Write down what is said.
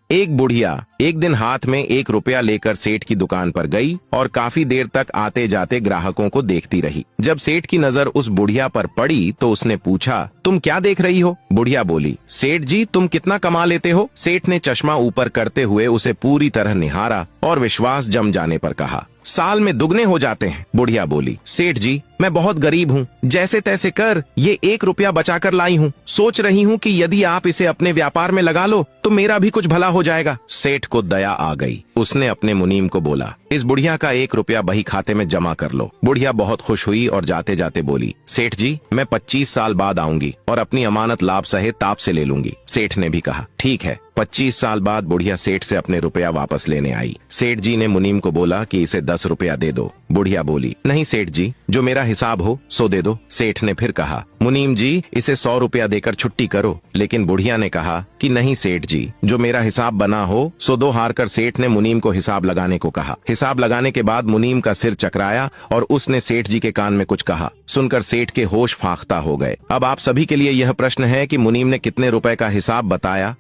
एक बुढ़िया एक दिन हाथ में 1 रुपया लेकर सेठ की दुकान पर गई और काफी देर तक आते जाते ग्राहकों को देखती रही। जब सेठ की नजर उस बुढ़िया पर पड़ी तो उसने पूछा, तुम क्या देख रही हो? बुढ़िया बोली, सेठ जी तुम कितना कमा लेते हो? सेठ ने चश्मा ऊपर करते हुए उसे पूरी तरह निहारा और विश्वास जम जाने पर कहा, साल में दुगने हो जाते हैं। बुढ़िया बोली, सेठ जी मैं बहुत गरीब हूँ, जैसे तैसे कर ये 1 रुपया बचाकर लाई हूँ। सोच रही हूँ कि यदि आप इसे अपने व्यापार में लगा लो तो मेरा भी कुछ भला हो जाएगा। सेठ को दया आ गई। उसने अपने मुनीम को बोला, इस बुढ़िया का 1 रुपया बही खाते में जमा कर लो। बुढ़िया बहुत खुश हुई और जाते जाते बोली, सेठ जी मैं 25 साल बाद आऊंगी और अपनी अमानत लाभ सहित ताप से ले लूंगी। सेठ ने भी कहा, ठीक है। 25 साल बाद बुढ़िया सेठ से अपने रुपया वापस लेने आई। सेठ जी ने मुनीम को बोला कि इसे 10 रुपया दे दो। बुढ़िया बोली, नहीं सेठ जी, जो मेरा हिसाब हो सो दे दो। सेठ ने फिर कहा, मुनीम जी इसे 100 रुपया देकर छुट्टी करो। लेकिन बुढ़िया ने कहा कि नहीं सेठ जी, जो मेरा हिसाब बना हो सो दो। हार कर सेठ ने मुनीम को हिसाब लगाने को कहा। हिसाब लगाने के बाद मुनीम का सिर चकराया और उसने सेठ जी के कान में कुछ कहा। सुनकर सेठ के होश फाख्ता हो गए। अब आप सभी के लिए यह प्रश्न है कि मुनीम ने कितने रुपए का हिसाब बताया?